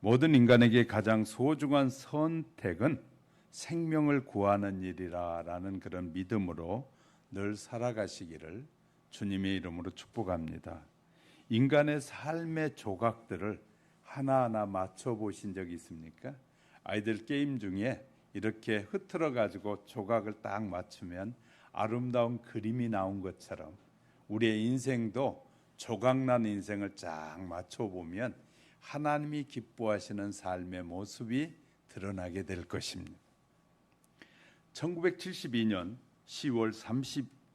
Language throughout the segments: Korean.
모든 인간에게 가장 소중한 선택은 생명을 구하는 일이라는 그런 믿음으로 늘 살아가시기를 주님의 이름으로 축복합니다. 인간의 삶의 조각들을 하나하나 맞춰보신 적이 있습니까? 아이들 게임 중에 이렇게 흐트러 가지고 조각을 딱 맞추면 아름다운 그림이 나온 것처럼 우리의 인생도 조각난 인생을 쫙 맞춰보면 하나님이 기뻐하시는 삶의 모습이 드러나게 될 것입니다. 1972년 10월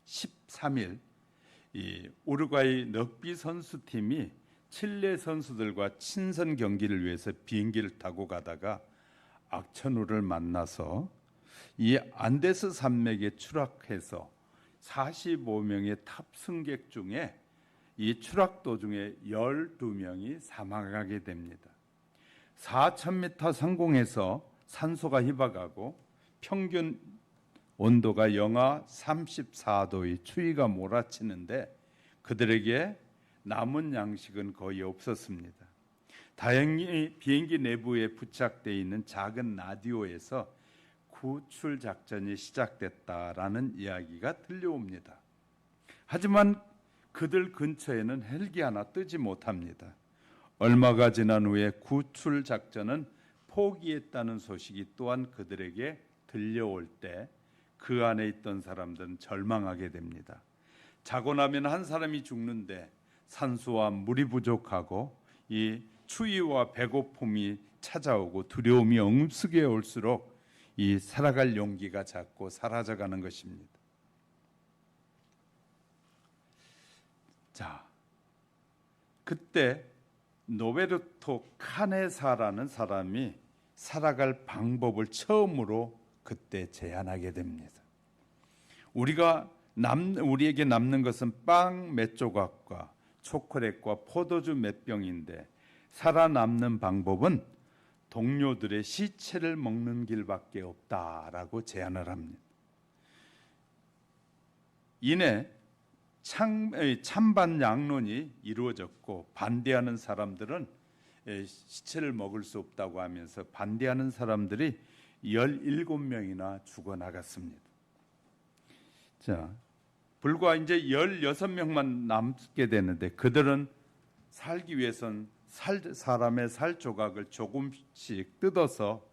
13일 이 우루과이 럭비 선수팀이 칠레 선수들과 친선 경기를 위해서 비행기를 타고 가다가 악천후를 만나서 이 안데스 산맥에 추락해서 45명의 탑승객 중에 이 추락 도중에 12명이 사망하게 됩니다. 4,000m 상공에서 산소가 희박하고 평균 온도가 영하 34도의 추위가 몰아치는데 그들에게 남은 양식은 거의 없었습니다. 다행히 비행기 내부에 부착되어 있는 작은 라디오에서 구출 작전이 시작됐다라는 이야기가 들려옵니다. 하지만 그들 근처에는 헬기 하나 뜨지 못합니다. 얼마가 지난 후에 구출 작전은 포기했다는 소식이 또한 그들에게 들려올 때 그 안에 있던 사람들은 절망하게 됩니다. 자고 나면 한 사람이 죽는데 산소와 물이 부족하고 이 추위와 배고픔이 찾아오고 두려움이 엄습해 올수록 이 살아갈 용기가 자꾸 사라져가는 것입니다. 자, 그때 노베르토 카네사라는 사람이 살아갈 방법을 처음으로 그때 제안하게 됩니다. 우리에게 남는 것은 빵 몇 조각과 초콜릿과 포도주 몇 병인데 살아남는 방법은 동료들의 시체를 먹는 길밖에 없다라고 제안을 합니다. 이내 찬반 양론이 이루어졌고 반대하는 사람들은 시체를 먹을 수 없다고 하면서 반대하는 사람들이 17명이나 죽어나갔습니다. 자, 불과 이제 16명만 남게 되는데 그들은 살기 위해선 사람의 살 조각을 조금씩 뜯어서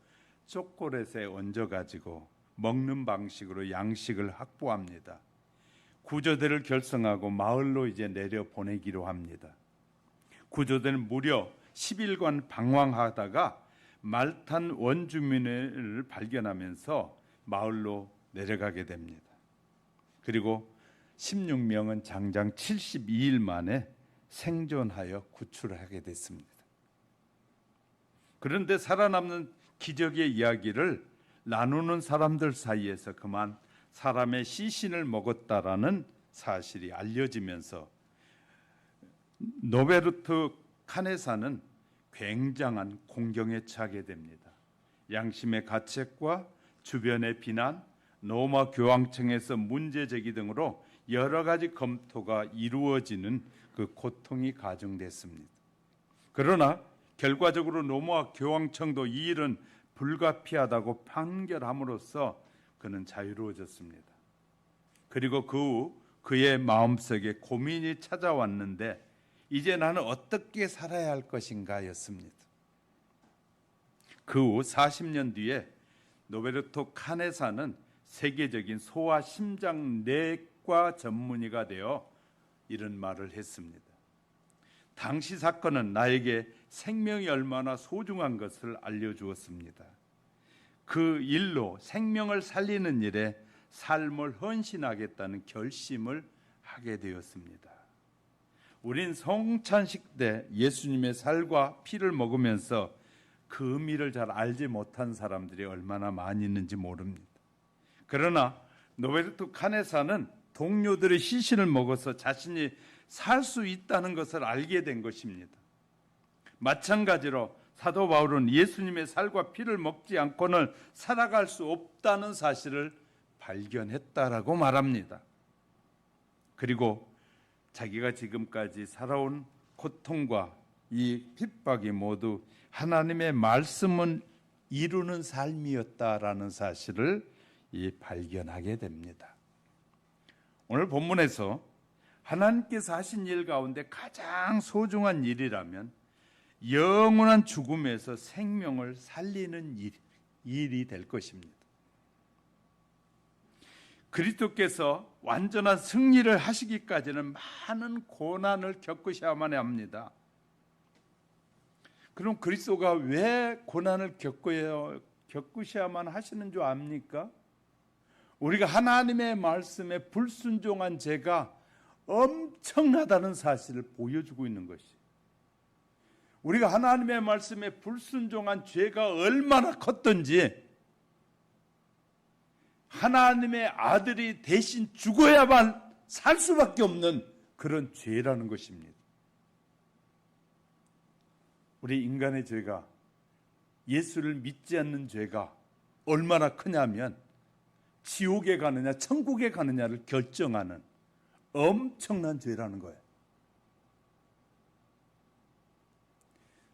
초콜릿에 얹어가지고 먹는 방식으로 양식을 확보합니다. 구조대를 결성하고 마을로 이제 내려 보내기로 합니다. 구조대는 무려 10일간 방황하다가 말탄 원주민을 발견하면서 마을로 내려가게 됩니다. 그리고 16명은 장장 72일 만에 생존하여 구출을 하게 됐습니다. 그런데 살아남는 기적의 이야기를 나누는 사람들 사이에서 그만 사람의 시신을 먹었다라는 사실이 알려지면서 노베르트 카네사는 굉장한 공경에 처하게 됩니다. 양심의 가책과 주변의 비난, 로마 교황청에서 문제 제기 등으로 여러 가지 검토가 이루어지는 그 고통이 가중됐습니다. 그러나 결과적으로 로마 교황청도 이 일은 불가피하다고 판결함으로써 그는 자유로워졌습니다. 그리고 그 후 그의 마음속에 고민이 찾아왔는데 이제 나는 어떻게 살아야 할 것인가 였습니다. 그 후 40년 뒤에 노베르토 카네사는 세계적인 소아 심장 내과 전문의가 되어 이런 말을 했습니다. 당시 사건은 나에게 생명이 얼마나 소중한 것을 알려주었습니다. 그 일로 생명을 살리는 일에 삶을 헌신하겠다는 결심을 하게 되었습니다. 우린 성찬식 때 예수님의 살과 피를 먹으면서 그 의미를 잘 알지 못한 사람들이 얼마나 많이 있는지 모릅니다. 그러나 노베르토 카네사는 동료들의 시신을 먹어서 자신이 살 수 있다는 것을 알게 된 것입니다. 마찬가지로 사도 바울은 예수님의 살과 피를 먹지 않고는 살아갈 수 없다는 사실을 발견했다라고 말합니다. 그리고 자기가 지금까지 살아온 고통과 이 핍박이 모두 하나님의 말씀은 이루는 삶이었다라는 사실을 발견하게 됩니다. 오늘 본문에서 하나님께서 하신 일 가운데 가장 소중한 일이라면 영원한 죽음에서 생명을 살리는 일이 될 것입니다. 그리스도께서 완전한 승리를 하시기까지는 많은 고난을 겪으셔야만 합니다. 그럼 그리스도가 왜 고난을 겪으셔야만 하시는 줄 압니까? 우리가 하나님의 말씀에 불순종한 죄가 엄청나다는 사실을 보여주고 있는 것이, 우리가 하나님의 말씀에 불순종한 죄가 얼마나 컸던지 하나님의 아들이 대신 죽어야만 살 수밖에 없는 그런 죄라는 것입니다. 우리 인간의 죄가, 예수를 믿지 않는 죄가 얼마나 크냐면 지옥에 가느냐 천국에 가느냐를 결정하는 엄청난 죄라는 거예요.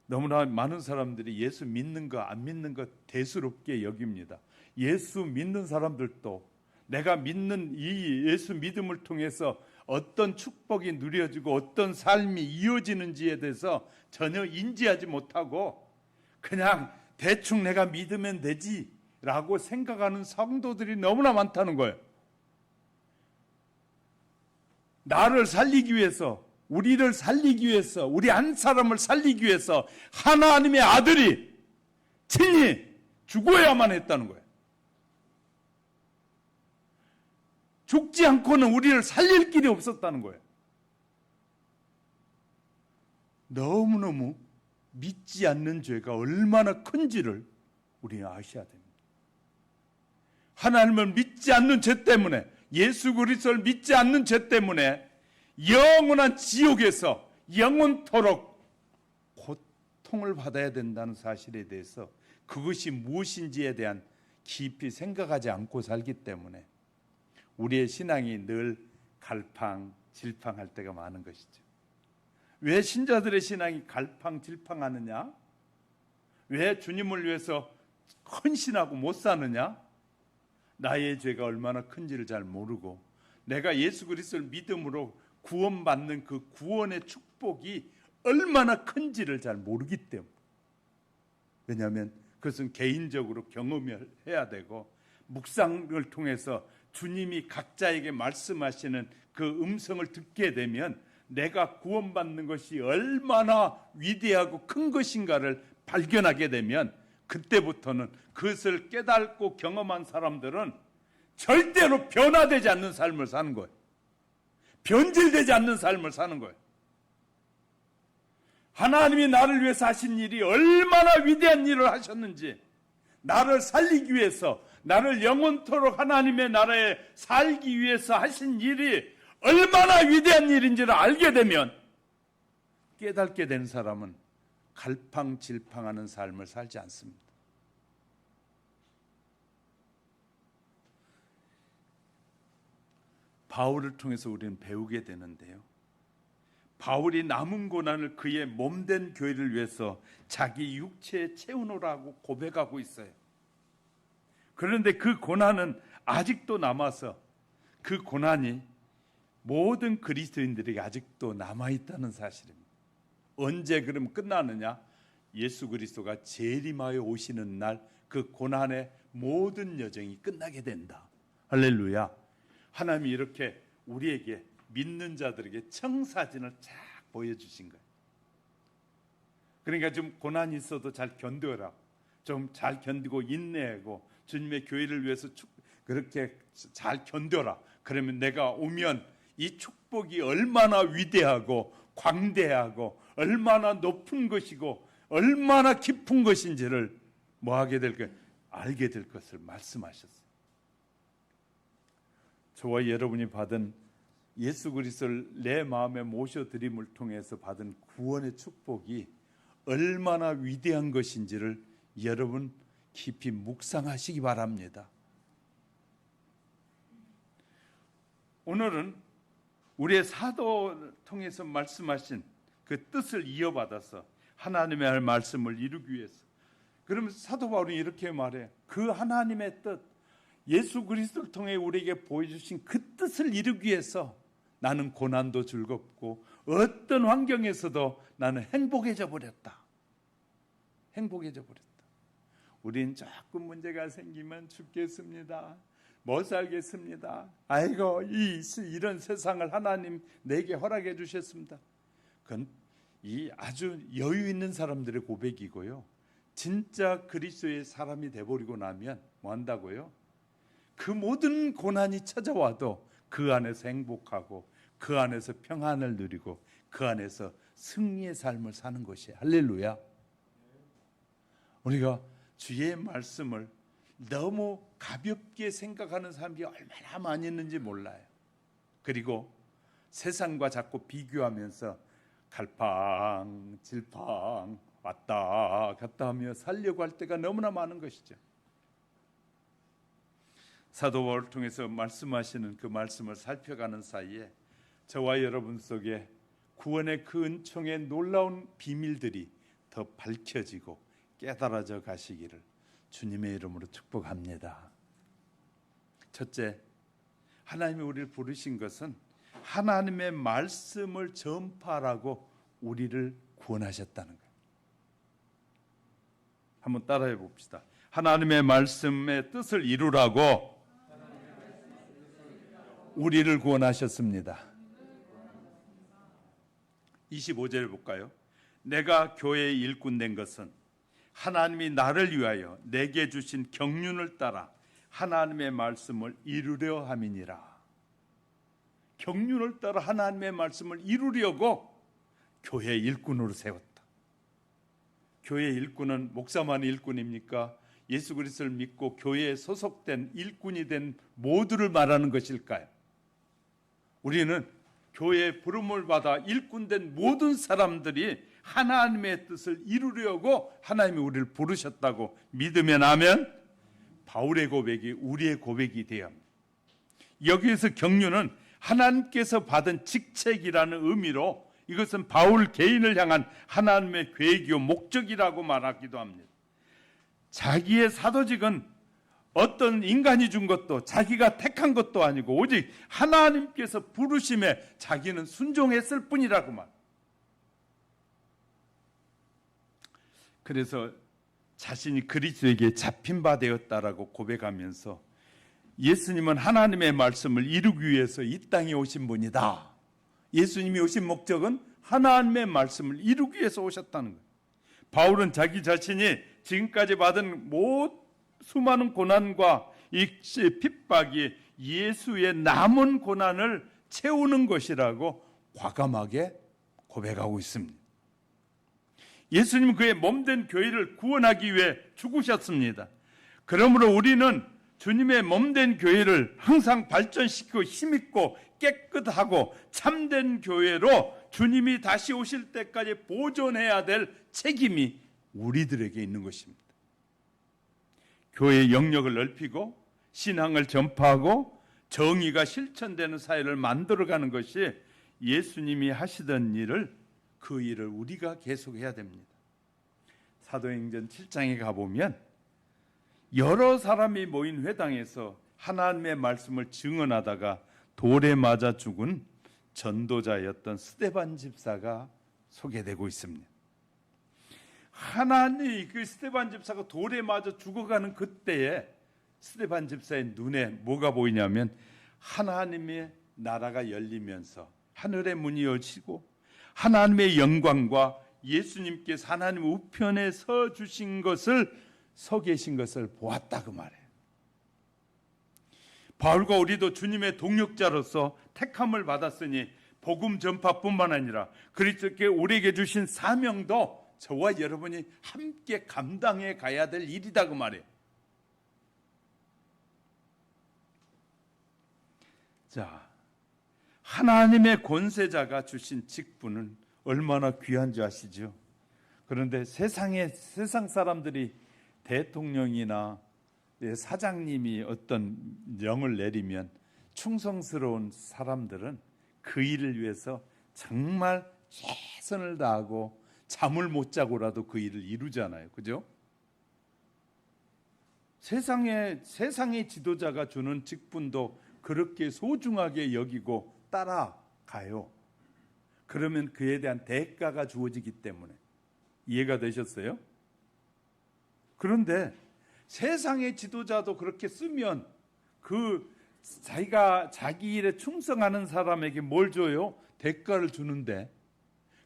너무나 많은 사람들이 예수 믿는 거 안 믿는 거 대수롭게 여깁니다. 예수 믿는 사람들도 내가 믿는 이 예수 믿음을 통해서 어떤 축복이 누려지고 어떤 삶이 이어지는지에 대해서 전혀 인지하지 못하고 그냥 대충 내가 믿으면 되지라고 생각하는 성도들이 너무나 많다는 거예요. 나를 살리기 위해서, 우리를 살리기 위해서, 우리 한 사람을 살리기 위해서 하나님의 아들이 친히 죽어야만 했다는 거예요. 죽지 않고는 우리를 살릴 길이 없었다는 거예요. 너무너무 믿지 않는 죄가 얼마나 큰지를 우리는 아셔야 됩니다. 하나님을 믿지 않는 죄 때문에, 예수 그리스도를 믿지 않는 죄 때문에 영원한 지옥에서 영원토록 고통을 받아야 된다는 사실에 대해서, 그것이 무엇인지에 대한 깊이 생각하지 않고 살기 때문에 우리의 신앙이 늘 갈팡질팡할 때가 많은 것이죠. 왜 신자들의 신앙이 갈팡질팡하느냐? 왜 주님을 위해서 헌신하고 못 사느냐? 나의 죄가 얼마나 큰지를 잘 모르고 내가 예수 그리스도를 믿음으로 구원받는 그 구원의 축복이 얼마나 큰지를 잘 모르기 때문에. 왜냐하면 그것은 개인적으로 경험해야 되고 묵상을 통해서 주님이 각자에게 말씀하시는 그 음성을 듣게 되면 내가 구원받는 것이 얼마나 위대하고 큰 것인가를 발견하게 되면 그때부터는 그것을 깨닫고 경험한 사람들은 절대로 변화되지 않는 삶을 사는 거예요. 변질되지 않는 삶을 사는 거예요. 하나님이 나를 위해서 하신 일이 얼마나 위대한 일을 하셨는지, 나를 살리기 위해서, 나를 영원토록 하나님의 나라에 살기 위해서 하신 일이 얼마나 위대한 일인지를 알게 되면 깨닫게 된 사람은 갈팡질팡하는 삶을 살지 않습니다. 바울을 통해서 우리는 배우게 되는데요, 바울이 남은 고난을 그의 몸된 교회를 위해서 자기 육체에 채우노라고 고백하고 있어요. 그런데 그 고난은 아직도 남아서 그 고난이 모든 그리스도인들에게 아직도 남아있다는 사실입니다. 언제 그럼 끝나느냐? 예수 그리스도가 재림하여 오시는 날 그 고난의 모든 여정이 끝나게 된다. 할렐루야. 하나님이 이렇게 우리에게, 믿는 자들에게 청사진을 쫙 보여주신 거예요. 그러니까 좀 고난이 있어도 잘 견뎌라, 좀 잘 견디고 인내하고 주님의 교회를 위해서 그렇게 잘 견뎌라. 그러면 내가 오면 이 축복이 얼마나 위대하고 광대하고 얼마나 높은 것이고 얼마나 깊은 것인지를 뭐하게 될 것, 알게 될 것을 말씀하셨어요. 저와 여러분이 받은 예수 그리스도를 내 마음에 모셔드림을 통해서 받은 구원의 축복이 얼마나 위대한 것인지를 여러분 깊이 묵상하시기 바랍니다. 오늘은 우리의 사도 통해서 말씀하신 그 뜻을 이어받아서 하나님의 말씀을 이루기 위해서. 그러면 사도 바울이 이렇게 말해요. 그 하나님의 뜻, 예수 그리스도를 통해 우리에게 보여주신 그 뜻을 이루기 위해서 나는 고난도 즐겁고 어떤 환경에서도 나는 행복해져 버렸다. 행복해져 버렸다. 우린 조금 문제가 생기면 죽겠습니다. 못 살겠습니다. 아이고, 이런 세상을 하나님 내게 허락해 주셨습니다. 그건 이 아주 여유 있는 사람들의 고백이고요. 진짜 그리스도의 사람이 돼버리고 나면 뭐 한다고요? 그 모든 고난이 찾아와도 그 안에서 행복하고 그 안에서 평안을 누리고 그 안에서 승리의 삶을 사는 것이 할렐루야. 우리가 주의 말씀을 너무 가볍게 생각하는 사람이 얼마나 많이 있는지 몰라요. 그리고 세상과 자꾸 비교하면서 갈팡질팡 왔다 갔다 하며 살려고 할 때가 너무나 많은 것이죠. 사도 바울을 통해서 말씀하시는 그 말씀을 살펴가는 사이에 저와 여러분 속에 구원의 그 은총의 놀라운 비밀들이 더 밝혀지고 깨달아져 가시기를 주님의 이름으로 축복합니다. 첫째, 하나님이 우리를 부르신 것은 하나님의 말씀을 전파하라고 우리를 구원하셨다는 거예요. 한번 따라해 봅시다. 하나님의 말씀의 뜻을 이루라고 우리를 구원하셨습니다. 25절 볼까요? 내가 교회의 일꾼 된 것은 하나님이 나를 위하여 내게 주신 경륜을 따라 하나님의 말씀을 이루려 함이니라. 경륜을 따라 하나님의 말씀을 이루려고 교회의 일꾼으로 세웠다. 교회의 일꾼은 목사만의 일꾼입니까? 예수 그리스도를 믿고 교회에 소속된 일꾼이 된 모두를 말하는 것일까요? 우리는 교회의 부름을 받아 일꾼된 모든 사람들이 하나님의 뜻을 이루려고 하나님이 우리를 부르셨다고 믿으면 아멘. 바울의 고백이 우리의 고백이 되어야 합니다. 여기에서 경륜은 하나님께서 받은 직책이라는 의미로 이것은 바울 개인을 향한 하나님의 계획이요 목적이라고 말하기도 합니다. 자기의 사도직은 어떤 인간이 준 것도 자기가 택한 것도 아니고 오직 하나님께서 부르심에 자기는 순종했을 뿐이라고 말. 그래서 자신이 그리스도에게 잡힌 바 되었다라고 고백하면서 예수님은 하나님의 말씀을 이루기 위해서 이 땅에 오신 분이다. 예수님이 오신 목적은 하나님의 말씀을 이루기 위해서 오셨다는 거예요. 바울은 자기 자신이 지금까지 받은 수많은 고난과 이 핍박이 예수의 남은 고난을 채우는 것이라고 과감하게 고백하고 있습니다. 예수님은 그의 몸된 교회를 구원하기 위해 죽으셨습니다. 그러므로 우리는 주님의 몸된 교회를 항상 발전시키고 힘있고 깨끗하고 참된 교회로 주님이 다시 오실 때까지 보존해야 될 책임이 우리들에게 있는 것입니다. 교회의 영역을 넓히고 신앙을 전파하고 정의가 실천되는 사회를 만들어가는 것이 예수님이 하시던 일을 그 일을 우리가 계속해야 됩니다. 사도행전 7장에 가보면 여러 사람이 모인 회당에서 하나님의 말씀을 증언하다가 돌에 맞아 죽은 전도자였던 스데반 집사가 소개되고 있습니다. 하나님 그 스데반 집사가 돌에 맞아 죽어가는 그때에 스데반 집사의 눈에 뭐가 보이냐면 하나님의 나라가 열리면서 하늘의 문이 열리고 하나님의 영광과 예수님께서 하나님 우편에 서 계신 것을 보았다 그 말이에요. 바울과 우리도 주님의 동역자로서 택함을 받았으니 복음 전파뿐만 아니라 그리스도께 우리에게 주신 사명도 저와 여러분이 함께 감당해 가야 될 일이다 그 말이에요. 자, 하나님의 권세자가 주신 직분은 얼마나 귀한 줄 아시죠? 그런데 세상 사람들이 대통령이나 사장님이 어떤 명을 내리면 충성스러운 사람들은 그 일을 위해서 정말 최선을 다하고 잠을 못 자고라도 그 일을 이루잖아요. 그죠? 세상의 지도자가 주는 직분도 그렇게 소중하게 여기고 따라가요. 그러면 그에 대한 대가가 주어지기 때문에. 이해가 되셨어요? 그런데 세상의 지도자도 그렇게 쓰면 자기가 자기 일에 충성하는 사람에게 뭘 줘요? 대가를 주는데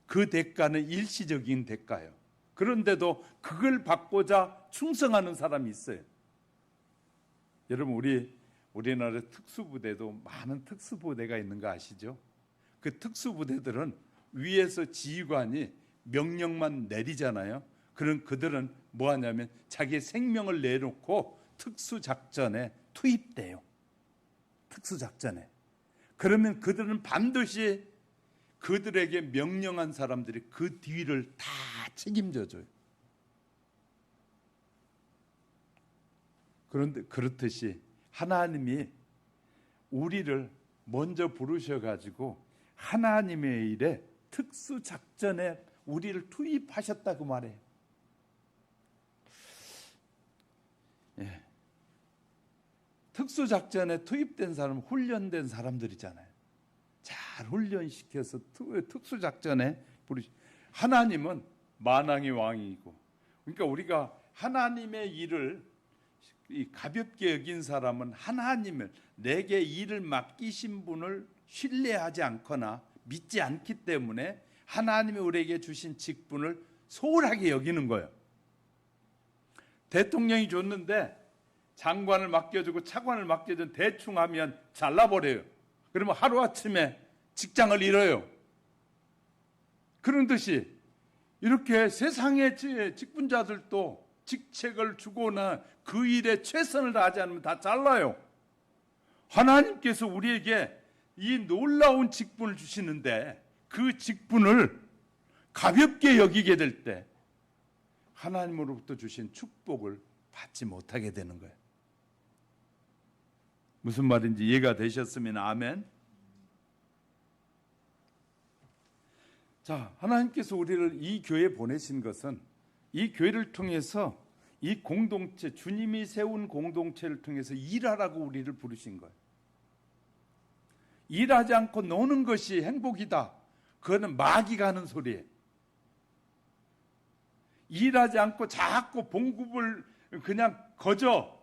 그 대가는 일시적인 대가예요. 그런데도 그걸 받고자 충성하는 사람이 있어요. 여러분, 우리나라 특수부대도 많은 특수부대가 있는 거 아시죠? 그 특수부대들은 위에서 지휘관이 명령만 내리잖아요. 그런 그들은 뭐 하냐면 자기의 생명을 내놓고 특수작전에 투입돼요. 특수작전에. 그러면 그들은 반드시 그들에게 명령한 사람들이 그 뒤를 다 책임져 줘요. 그런데 그렇듯이 하나님이 우리를 먼저 부르셔가지고 하나님의 일에 특수작전에 우리를 투입하셨다고 말해요. 예. 특수작전에 투입된 사람은 훈련된 사람들이잖아요. 잘 훈련시켜서 특수작전에 부르시. 하나님은 만왕의 왕이고, 그러니까 우리가 하나님의 일을 가볍게 여긴 사람은 하나님을, 내게 일을 맡기신 분을 신뢰하지 않거나 믿지 않기 때문에 하나님이 우리에게 주신 직분을 소홀하게 여기는 거예요. 대통령이 줬는데 장관을 맡겨주고 차관을 맡겨준 대충 하면 잘라버려요. 그러면 하루아침에 직장을 잃어요. 그런 듯이 이렇게 세상의 직분자들도 직책을 주거나 그 일에 최선을 다하지 않으면 다 잘라요. 하나님께서 우리에게 이 놀라운 직분을 주시는데 그 직분을 가볍게 여기게 될 때 하나님으로부터 주신 축복을 받지 못하게 되는 거예요. 무슨 말인지 이해가 되셨으면 아멘. 자, 하나님께서 우리를 이 교회에 보내신 것은 이 교회를 통해서 이 공동체, 주님이 세운 공동체를 통해서 일하라고 우리를 부르신 거예요. 일하지 않고 노는 것이 행복이다. 그거는 마귀가 하는 소리예요. 일하지 않고 자꾸 봉급을 그냥 거저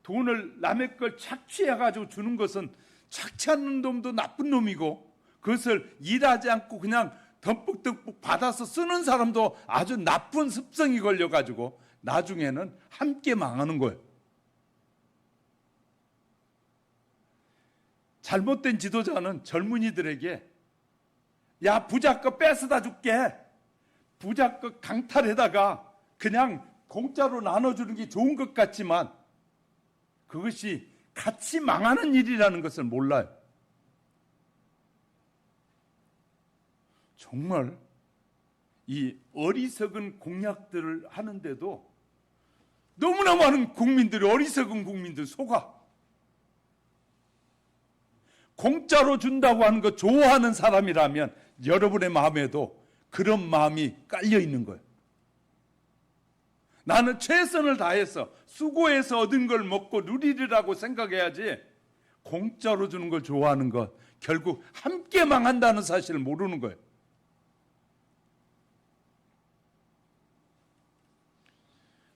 돈을 남의 걸 착취해가지고 주는 것은 착취하는 놈도 나쁜 놈이고, 그것을 일하지 않고 그냥 듬뿍듬뿍 받아서 쓰는 사람도 아주 나쁜 습성이 걸려가지고 나중에는 함께 망하는 거예요. 잘못된 지도자는 젊은이들에게 야, 부자 거 뺏어다 줄게, 부자 거 강탈에다가 그냥 공짜로 나눠주는 게 좋은 것 같지만 그것이 같이 망하는 일이라는 것을 몰라요. 정말 이 어리석은 공약들을 하는데도 너무나 많은 국민들이, 어리석은 국민들 속아. 공짜로 준다고 하는 거 좋아하는 사람이라면 여러분의 마음에도 그런 마음이 깔려 있는 거예요. 나는 최선을 다해서 수고해서 얻은 걸 먹고 누리리라고 생각해야지, 공짜로 주는 걸 좋아하는 것 결국 함께 망한다는 사실을 모르는 거예요.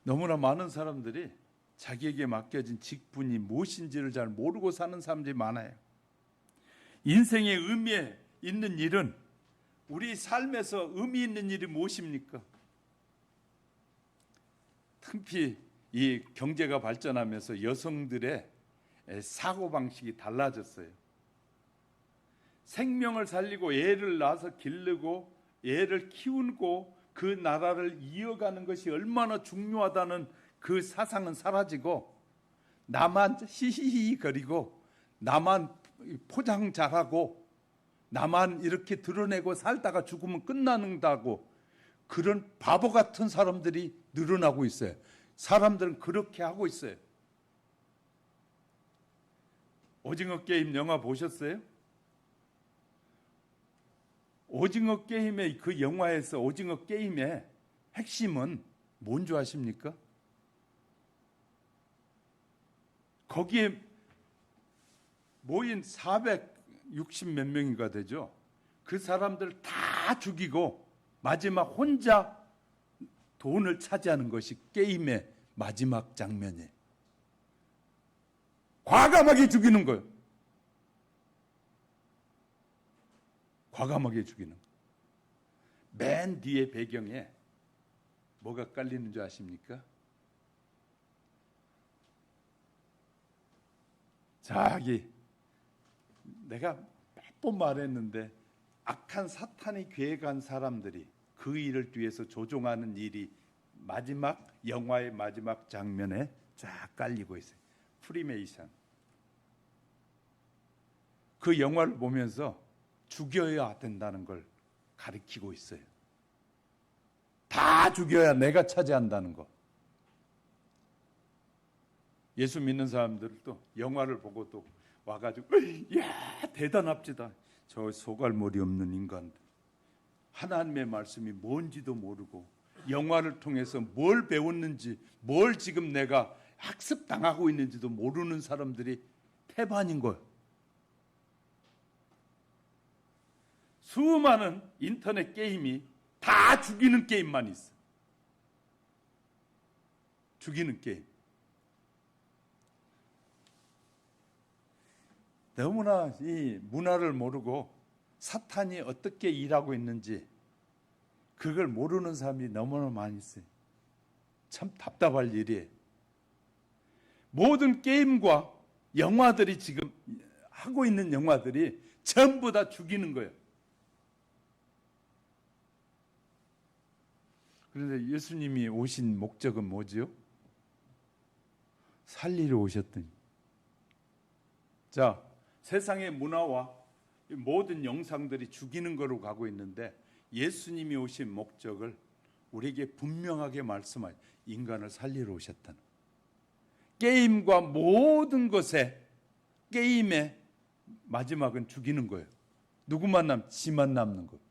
너무나 많은 사람들이 자기에게 맡겨진 직분이 무엇인지를 잘 모르고 사는 사람들이 많아요. 인생의 의미 있는 일은, 우리 삶에서 의미 있는 일이 무엇입니까? 특히 이 경제가 발전하면서 여성들의 사고방식이 달라졌어요. 생명을 살리고 애를 낳아서 기르고 애를 키우고 그 나라를 이어가는 것이 얼마나 중요하다는 그 사상은 사라지고, 나만 히히히 거리고 나만 포장 잘하고 나만 이렇게 드러내고 살다가 죽으면 끝나는다고, 그런 바보 같은 사람들이 늘어나고 있어요. 사람들은 그렇게 하고 있어요. 오징어 게임 영화 보셨어요? 오징어 게임의 그 영화에서 오징어 게임의 핵심은 뭔 줄 아십니까? 거기에 모인 460 몇 명인가 되죠. 그 사람들 다 죽이고 마지막 혼자 돈을 차지하는 것이 게임의 마지막 장면이에요. 과감하게 죽이는 거예요. 과감하게 죽이는 거예요. 맨 뒤에 배경에 뭐가 깔리는 줄 아십니까? 자기 내가 몇 번 말했는데 악한 사탄이 계획한 사람들이 그 일을 위해서 조종하는 일이 마지막 영화의 마지막 장면에 쫙 깔리고 있어요. 프리메이션. 그 영화를 보면서 죽여야 된다는 걸 가리키고 있어요. 다 죽여야 내가 차지한다는 거. 예수 믿는 사람들도 영화를 보고 또 와가지고 야 대단합지다. 저 소갈머리 없는 인간들. 하나님의 말씀이 뭔지도 모르고 영화를 통해서 뭘 배웠는지 뭘 지금 내가 학습당하고 있는지도 모르는 사람들이 태반인 거예요. 수많은 인터넷 게임이 다 죽이는 게임만 있어. 죽이는 게임. 너무나 이 문화를 모르고 사탄이 어떻게 일하고 있는지 그걸 모르는 사람이 너무나 많이 있어요. 참 답답할 일이에요. 모든 게임과 영화들이 지금 하고 있는 영화들이 전부 다 죽이는 거예요. 그런데 예수님이 오신 목적은 뭐지요? 살리러 오셨더니. 자, 세상의 문화와 모든 영상들이 죽이는 거로 가고 있는데 예수님이 오신 목적을 우리에게 분명하게 말씀하여 인간을 살리러 오셨다는. 게임과 모든 것에 게임의 마지막은 죽이는 거예요. 누구만 지만 남는 거예요.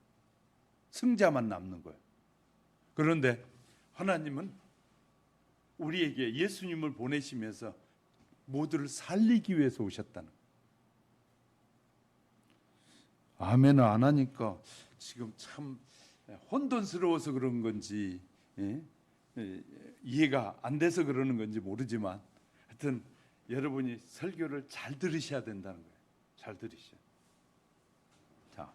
승자만 남는 거예요. 그런데 하나님은 우리에게 예수님을 보내시면서 모두를 살리기 위해서 오셨다는 거예요. 아멘을 안 하니까 지금 참 혼돈스러워서 그런 건지 이해가 안 돼서 그러는 건지 모르지만 하여튼 여러분이 설교를 잘 들으셔야 된다는 거예요. 잘 들으셔야. 자,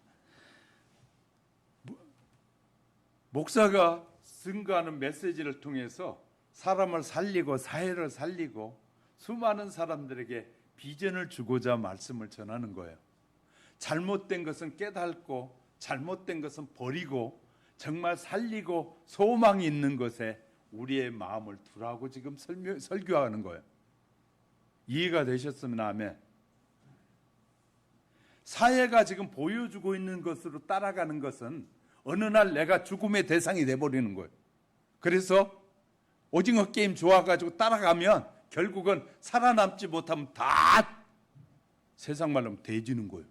목사가 증거하는 메시지를 통해서 사람을 살리고 사회를 살리고 수많은 사람들에게 비전을 주고자 말씀을 전하는 거예요. 잘못된 것은 깨닫고 잘못된 것은 버리고 정말 살리고 소망이 있는 것에 우리의 마음을 두라고 지금 설교하는 거예요. 이해가 되셨으면 아멘. 사회가 지금 보여주고 있는 것으로 따라가는 것은 어느 날 내가 죽음의 대상이 돼버리는 거예요. 그래서 오징어 게임 좋아가지고 따라가면 결국은 살아남지 못하면 다 세상 말로 하면 돼지는 거예요.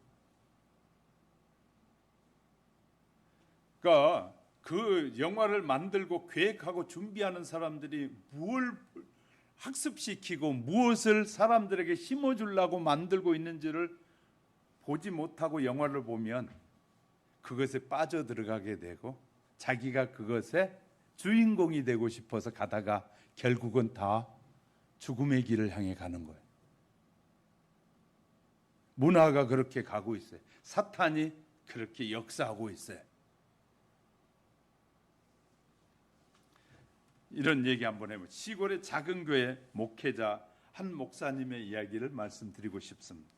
그러니까 그 영화를 만들고 계획하고 준비하는 사람들이 뭘 학습시키고 무엇을 사람들에게 심어주려고 만들고 있는지를 보지 못하고 영화를 보면 그것에 빠져들어가게 되고 자기가 그것의 주인공이 되고 싶어서 가다가 결국은 다 죽음의 길을 향해 가는 거예요. 문화가 그렇게 가고 있어요. 사탄이 그렇게 역사하고 있어요. 이런 얘기 한번 해보죠. 시골의 작은 교회 목회자 한 목사님의 이야기를 말씀드리고 싶습니다.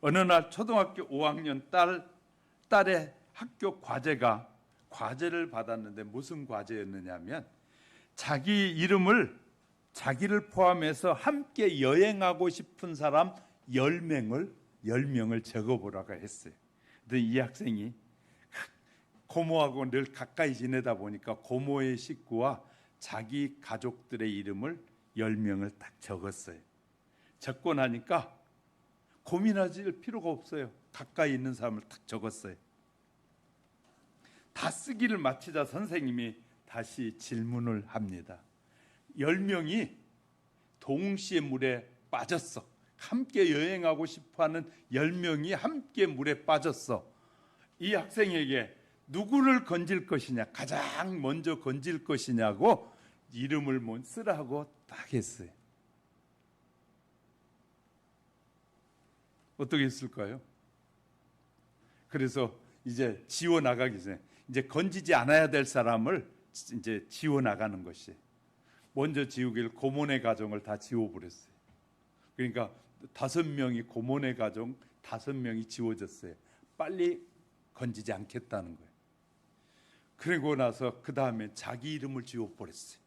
어느 날 초등학교 5학년 딸의 학교 과제를 받았는데 무슨 과제였느냐면 자기 이름을 자기를 포함해서 함께 여행하고 싶은 사람 10명을 적어보라고 했어요. 근데 이 학생이 고모하고 늘 가까이 지내다 보니까 고모의 식구와 자기 가족들의 이름을 10명을 딱 적었어요. 적고 나니까 고민하실 필요가 없어요. 가까이 있는 사람을 딱 적었어요. 다 쓰기를 마치자 선생님이 다시 질문을 합니다. 10명이 동시에 물에 빠졌어. 함께 여행하고 싶어하는 10명이 함께 물에 빠졌어. 이 학생에게 누구를 건질 것이냐, 가장 먼저 건질 것이냐고 이름을 쓰라고 딱 했어요. 어떻게 했을까요? 그래서 이제 지워 나가기 전에 이제 건지지 않아야 될 사람을 이제 지워 나가는 것이, 먼저 지우길 고몬의 가정을 다 지워버렸어요. 그러니까 5명이 고몬의 가정 5명이 지워졌어요. 빨리 건지지 않겠다는 거예요. 그리고 나서 그 다음에 자기 이름을 지워버렸어요.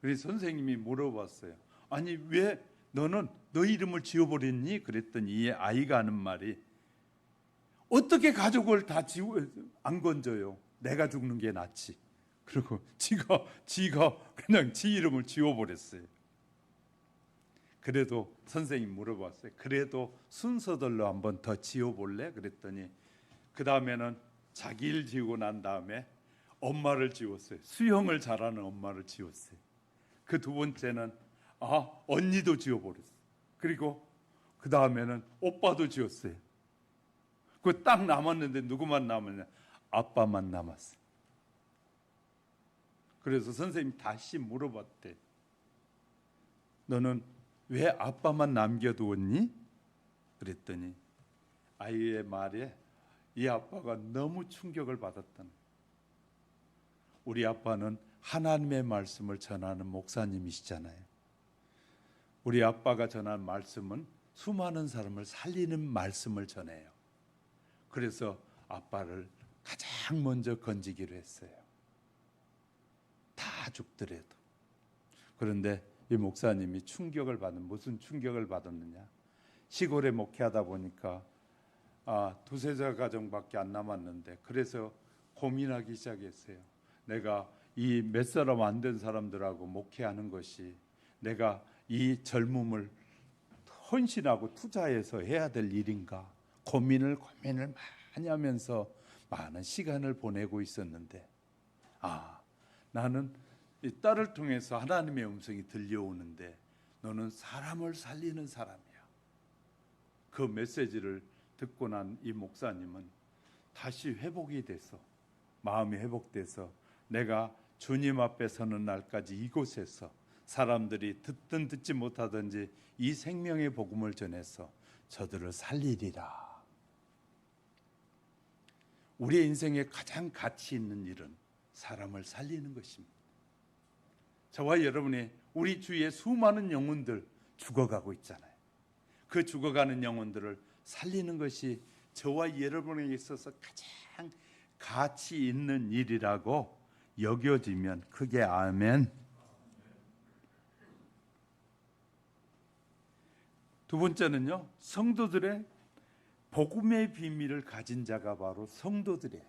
그래서 선생님이 물어봤어요. 아니 왜 너는 너 이름을 지워버렸니? 그랬더니 이 아이가 하는 말이, 어떻게 가족을 다 안 건져요? 내가 죽는 게 낫지. 그리고 지가 그냥 지 이름을 지워버렸어요. 그래도 선생님 물어봤어요. 그래도 순서대로 한번 더 지워볼래? 그랬더니 그 다음에는 자기를 지우고 난 다음에 엄마를 지웠어요. 수영을 잘하는 엄마를 지웠어요. 그 두 번째는 언니도 지워버렸어요. 그리고 그 다음에는 오빠도 지웠어요. 그 딱 남았는데 누구만 남았냐? 아빠만 남았어요. 그래서 선생님이 다시 물어봤대. 너는 왜 아빠만 남겨두었니? 그랬더니 아이의 말에 이 아빠가 너무 충격을 받았다는 거예요. 우리 아빠는 하나님의 말씀을 전하는 목사님이시잖아요. 우리 아빠가 전한 말씀은 수많은 사람을 살리는 말씀을 전해요. 그래서 아빠를 가장 먼저 건지기로 했어요. 다 죽더라도. 그런데 이 목사님이 무슨 충격을 받았느냐? 시골에 목회하다 보니까 두세 가정밖에 안 남았는데, 그래서 고민하기 시작했어요. 내가 이 몇 사람 안 된 사람들하고 목회하는 것이 내가 이 젊음을 헌신하고 투자해서 해야 될 일인가? 고민을 많이 하면서 많은 시간을 보내고 있었는데, 나는 이 딸을 통해서 하나님의 음성이 들려오는데 너는 사람을 살리는 사람이야. 그 메시지를 듣고 난 이 목사님은 다시 회복이 돼서, 마음이 회복돼서 내가 주님 앞에 서는 날까지 이곳에서 사람들이 듣든 듣지 못하든지 이 생명의 복음을 전해서 저들을 살리리라. 우리의 인생에 가장 가치 있는 일은 사람을 살리는 것입니다. 저와 여러분이 우리 주위에 수많은 영혼들 죽어가고 있잖아요. 그 죽어가는 영혼들을 살리는 것이 저와 여러분에게 있어서 가장 가치 있는 일이라고 여겨지면 크게 아멘. 두 번째는요, 성도들의 복음의 비밀을 가진 자가 바로 성도들이에요.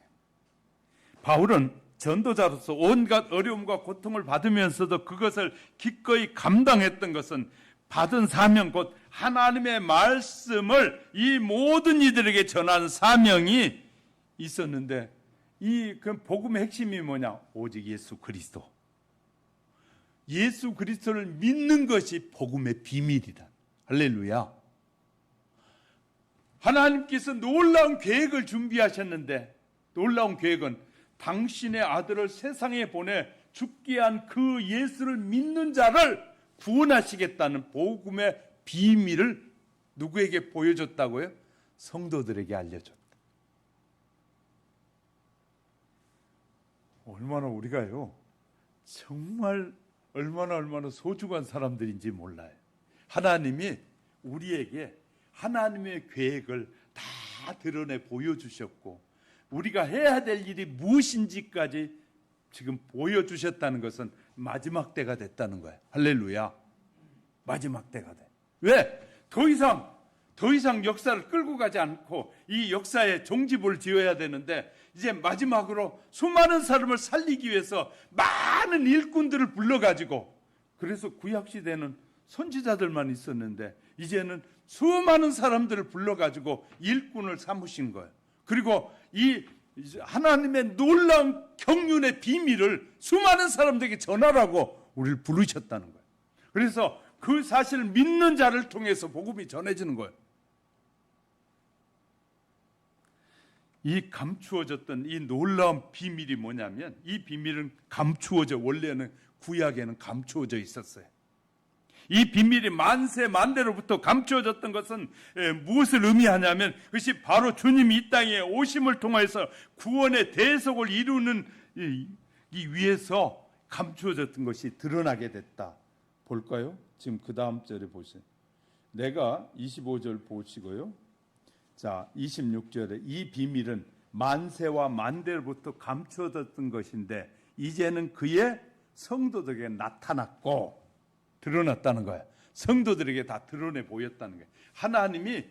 바울은 전도자로서 온갖 어려움과 고통을 받으면서도 그것을 기꺼이 감당했던 것은 받은 사명, 곧 하나님의 말씀을 이 모든 이들에게 전하는 사명이 있었는데, 그 복음의 핵심이 뭐냐? 오직 예수 그리스도. 예수 그리스도를 믿는 것이 복음의 비밀이다. 할렐루야. 하나님께서 놀라운 계획을 준비하셨는데, 놀라운 계획은 당신의 아들을 세상에 보내 죽게 한 그 예수를 믿는 자를 구원하시겠다는 복음의 비밀을 누구에게 보여줬다고요? 성도들에게 알려줬다. 얼마나 우리가요, 정말 얼마나 소중한 사람들인지 몰라요. 하나님이 우리에게 하나님의 계획을 다 드러내 보여주셨고, 우리가 해야 될 일이 무엇인지까지 지금 보여주셨다는 것은 마지막 때가 됐다는 거예요. 할렐루야. 마지막 때가 돼. 왜? 더 이상 역사를 끌고 가지 않고 이 역사에 종지부를 지어야 되는데, 이제 마지막으로 수많은 사람을 살리기 위해서 많은 일꾼들을 불러가지고, 그래서 구약시대는 선지자들만 있었는데 이제는 수많은 사람들을 불러가지고 일꾼을 삼으신 거예요. 그리고 이 하나님의 놀라운 경륜의 비밀을 수많은 사람들에게 전하라고 우리를 부르셨다는 거예요. 그래서 그 사실을 믿는 자를 통해서 복음이 전해지는 거예요. 이 감추어졌던 이 놀라운 비밀이 뭐냐면, 이 비밀은 감추어져, 원래는 구약에는 감추어져 있었어요. 이 비밀이 만세 만대로부터 감추어졌던 것은 무엇을 의미하냐면, 그것이 바로 주님이 이 땅에 오심을 통해서 구원의 대속을 이루는 이 위에서 감추어졌던 것이 드러나게 됐다. 볼까요? 지금 그 다음 절에 보세요. 내가 25절 보시고요. 자, 26절에 이 비밀은 만세와 만대로부터 감추어졌던 것인데 이제는 그의 성도들에게 나타났고 드러났다는 거예요. 성도들에게 다 드러내 보였다는 거예요. 하나님이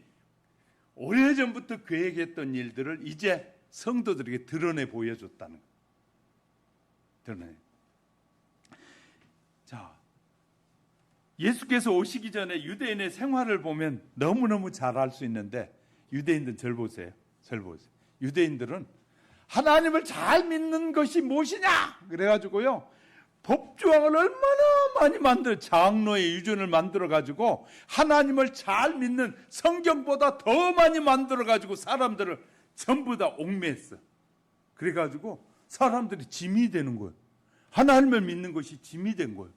오래전부터 계획했던 일들을 이제 성도들에게 드러내 보여줬다는 거예요. 드러내. 자, 예수께서 오시기 전에 유대인의 생활을 보면 너무너무 잘 알 수 있는데, 유대인들 절 보세요. 절 보세요. 유대인들은 하나님을 잘 믿는 것이 무엇이냐? 그래가지고요, 법조항을 얼마나 많이 만들어, 장로의 유전을 만들어가지고 하나님을 잘 믿는, 성경보다 더 많이 만들어가지고 사람들을 전부 다 옥매했어. 그래가지고 사람들이 짐이 되는 거예요. 하나님을 믿는 것이 짐이 된 거예요.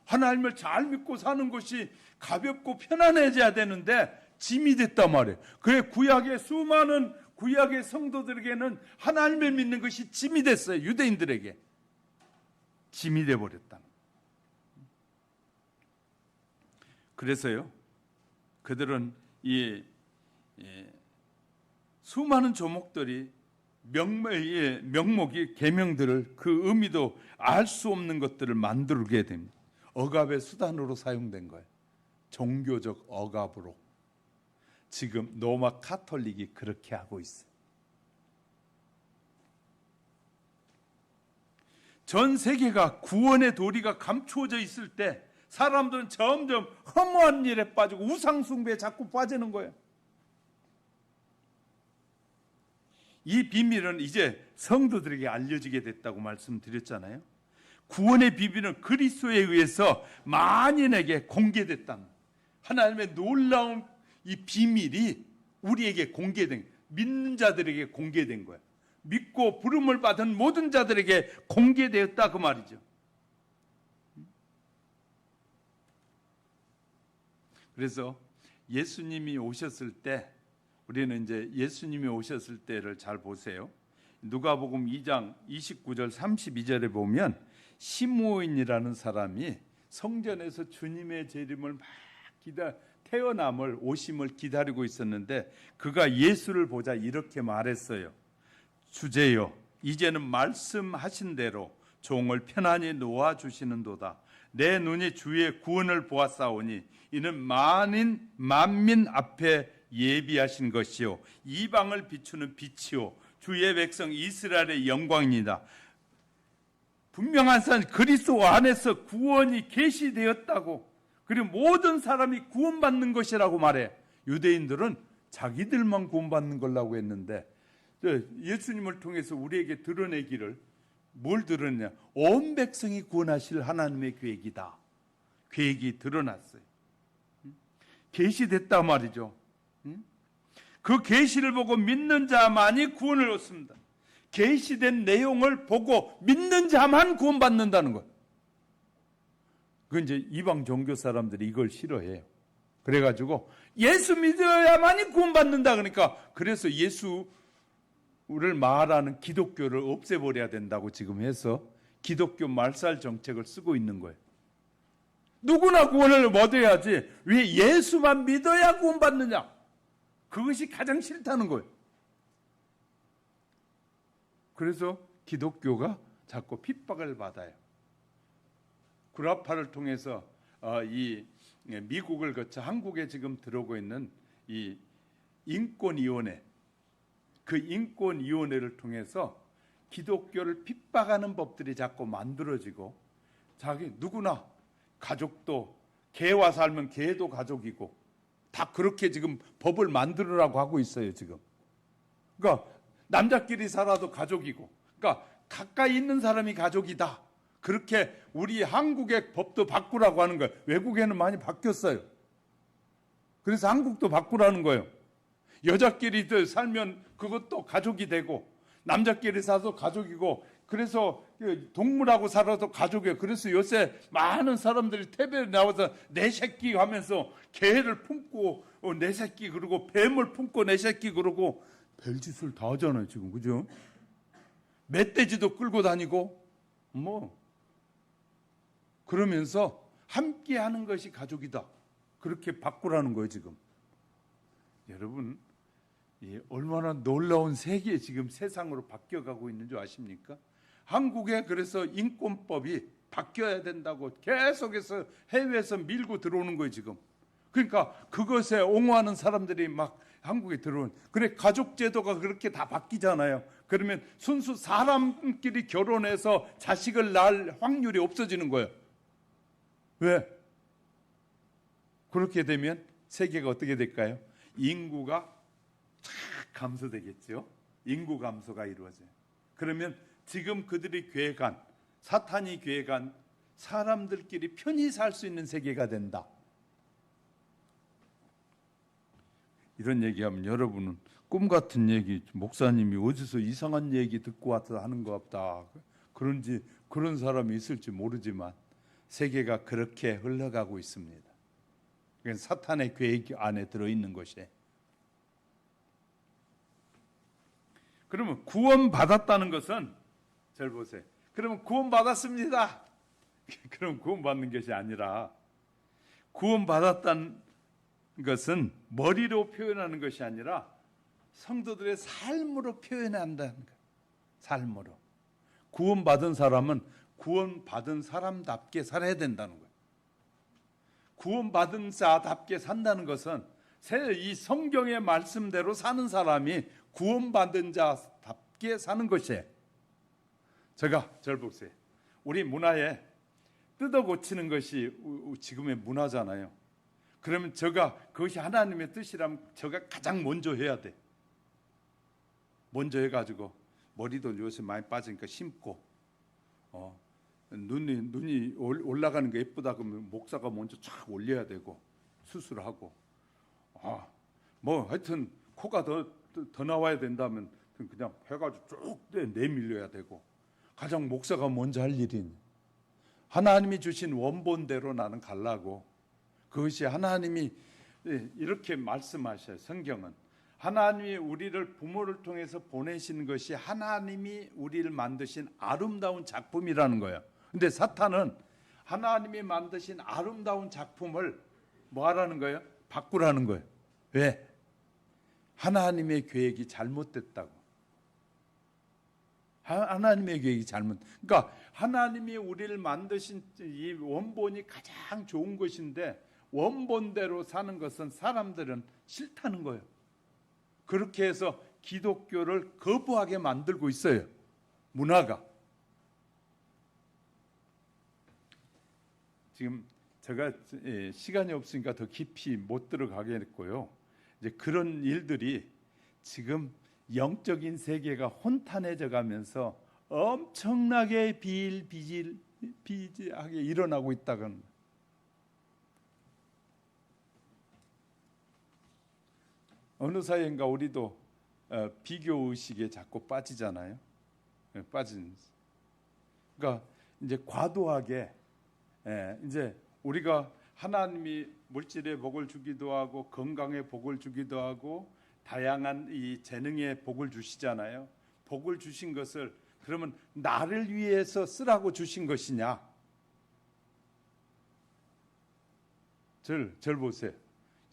하나님을 잘 믿고 사는 것이 가볍고 편안해져야 되는데 짐이 됐단 말이에요. 그래 구약의 수많은 구약의 성도들에게는 하나님을 믿는 것이 짐이 됐어요. 유대인들에게 짐이 돼버렸다. 그래서요, 그들은 이 수많은 조목들이 명목이 계명들을, 그 의미도 알 수 없는 것들을 만들게 됩니다. 억압의 수단으로 사용된 거예요. 종교적 억압으로. 지금 로마 카톨릭이 그렇게 하고 있어요. 전 세계가 구원의 도리가 감추어져 있을 때 사람들은 점점 허무한 일에 빠지고 우상 숭배에 자꾸 빠지는 거예요. 이 비밀은 이제 성도들에게 알려지게 됐다고 말씀드렸잖아요. 구원의 비밀은 그리스도에 의해서 만인에게 공개됐다. 하나님의 놀라운 이 비밀이 우리에게 공개된, 믿는 자들에게 공개된 거예요. 믿고 부름을 받은 모든 자들에게 공개되었다, 그 말이죠. 그래서 예수님이 오셨을 때, 우리는 이제 예수님이 오셨을 때를 잘 보세요. 누가복음 2장 29절 32절에 보면 시므온이라는 사람이 성전에서 주님의 재림을 막 태어남을, 오심을 기다리고 있었는데, 그가 예수를 보자 이렇게 말했어요. 주제여, 이제는 말씀하신 대로 종을 편안히 놓아주시는도다. 내 눈이 주의 구원을 보았사오니 이는 만민 앞에 예비하신 것이요 이방을 비추는 빛이요 주의 백성 이스라엘의 영광이다. 분명한 사실, 그리스도 안에서 구원이 계시되었다고, 그리고 모든 사람이 구원받는 것이라고 말해. 유대인들은 자기들만 구원받는 거라고 했는데 예수님을 통해서 우리에게 드러내기를, 뭘 드러내냐? 온 백성이 구원하실 하나님의 계획이다. 계획이 드러났어요. 계시됐다 말이죠. 그 계시를 보고 믿는 자만이 구원을 얻습니다. 계시된 내용을 보고 믿는 자만 구원받는다는 거예요. 그 이제 이방 종교 사람들이 이걸 싫어해요. 그래가지고 예수 믿어야만이 구원받는다 그러니까, 그래서 예수를 말하는 기독교를 없애버려야 된다고 지금 해서 기독교 말살 정책을 쓰고 있는 거예요. 누구나 구원을 얻어야지 왜 예수만 믿어야 구원받느냐? 그것이 가장 싫다는 거예요. 그래서 기독교가 자꾸 핍박을 받아요. 구라파를 통해서 이 미국을 거쳐 한국에 지금 들어오고 있는 이 인권위원회, 그 인권위원회를 통해서 기독교를 핍박하는 법들이 자꾸 만들어지고, 자기 누구나 가족도, 개와 살면 개도 가족이고 다 그렇게 지금 법을 만들으라고 하고 있어요 지금. 그러니까 남자끼리 살아도 가족이고, 그러니까 가까이 있는 사람이 가족이다. 그렇게 우리 한국의 법도 바꾸라고 하는 거예요. 외국에는 많이 바뀌었어요. 그래서 한국도 바꾸라는 거예요. 여자끼리 살면 그것도 가족이 되고, 남자끼리 살아도 가족이고, 그래서 동물하고 살아도 가족이에요. 그래서 요새 많은 사람들이 TV에 나와서 내 새끼 하면서 개를 품고 내 새끼, 그러고 뱀을 품고 내 새끼, 그러고 별짓을 다 하잖아요 지금. 그죠? 멧돼지도 끌고 다니고 뭐 그러면서 함께 하는 것이 가족이다. 그렇게 바꾸라는 거예요 지금. 여러분, 얼마나 놀라운 세계 지금 세상으로 바뀌어가고 있는 줄 아십니까? 한국에 그래서 인권법이 바뀌어야 된다고 계속해서 해외에서 밀고 들어오는 거예요 지금. 그러니까 그것에 옹호하는 사람들이 막 한국에 들어온. 그래, 가족 제도가 그렇게 다 바뀌잖아요. 그러면 순수 사람끼리 결혼해서 자식을 낳을 확률이 없어지는 거예요. 왜? 그렇게 되면 세계가 어떻게 될까요? 인구가 쫙 감소되겠죠. 인구 감소가 이루어져요. 그러면 지금 그들이 계획한, 사탄이 계획한 사람들끼리 편히 살 수 있는 세계가 된다. 이런 얘기하면 여러분은 꿈 같은 얘기, 목사님이 어디서 이상한 얘기 듣고 와서 하는 것 같다, 그런지 그런 사람이 있을지 모르지만 세계가 그렇게 흘러가고 있습니다. 그건 사탄의 계획 안에 들어있는 것이에요. 그러면 구원받았다는 것은, 잘 보세요. 그러면 구원받았습니다. 그럼 구원받는 것이 아니라, 구원받았다는 것은 머리로 표현하는 것이 아니라 성도들의 삶으로 표현한다는 거예요. 삶으로. 구원받은 사람은 구원받은 사람답게 살아야 된다는 거예요. 구원받은 자답게 산다는 것은 이 성경의 말씀대로 사는 사람이 구원받은 자답게 사는 것이에요. 절 보세요. 우리 문화에 뜯어 고치는 것이 지금의 문화잖아요. 그러면 그것이 하나님의 뜻이라면 제가 가장 먼저 해야 돼. 먼저 해가지고 머리도 요새 많이 빠지니까 심고, 눈이 올라가는 게 예쁘다 그러면 목사가 먼저 쫙 올려야 되고 수술하고, 뭐 하여튼 코가 더 나와야 된다면 그냥 해가지고 쭉 내밀려야 되고, 가장 목사가 먼저 할 일인, 하나님이 주신 원본대로 나는 가려고. 그것이 하나님이 이렇게 말씀하셔요. 성경은 하나님이 우리를 부모를 통해서 보내신 것이 하나님이 우리를 만드신 아름다운 작품이라는 거예요. 근데 사탄은 하나님이 만드신 아름다운 작품을 뭐 하라는 거예요? 바꾸라는 거예요. 왜? 하나님의 계획이 잘못됐다고. 하나님의 계획이 그러니까 하나님이 우리를 만드신 이 원본이 가장 좋은 것인데 원본대로 사는 것은 사람들은 싫다는 거예요. 그렇게 해서 기독교를 거부하게 만들고 있어요. 문화가. 지금 제가 시간이 없으니까 더 깊이 못 들어가겠고요. 이제 그런 일들이 지금 영적인 세계가 혼탄해져 가면서 엄청나게 비일비재하게 일어나고 있다는. 어느 사이인가 우리도 비교 의식에 자꾸 빠지잖아요. 그러니까 이제 과도하게 이제 우리가 하나님이 물질의 복을 주기도 하고 건강의 복을 주기도 하고 다양한 이 재능의 복을 주시잖아요. 복을 주신 것을 그러면 나를 위해서 쓰라고 주신 것이냐? 절 보세요.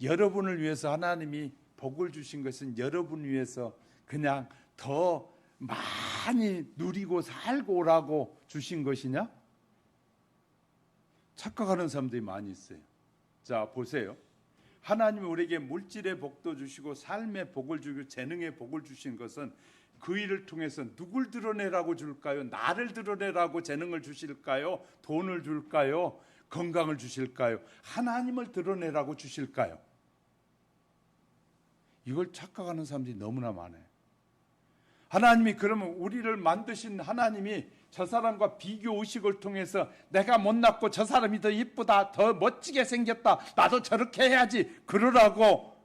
여러분을 위해서 하나님이 복을 주신 것은 여러분 위해서 그냥 더 많이 누리고 살고 오라고 주신 것이냐? 착각하는 사람들이 많이 있어요. 자, 보세요. 하나님이 우리에게 물질의 복도 주시고 삶의 복을 주고 재능의 복을 주신 것은 그 일을 통해서 누굴 드러내라고 줄까요? 나를 드러내라고 재능을 주실까요? 돈을 줄까요? 건강을 주실까요? 하나님을 드러내라고 주실까요? 이걸 착각하는 사람들이 너무나 많아요. 하나님이 그러면 우리를 만드신 하나님이 저 사람과 비교 의식을 통해서 내가 못났고 저 사람이 더 이쁘다, 더 멋지게 생겼다, 나도 저렇게 해야지 그러라고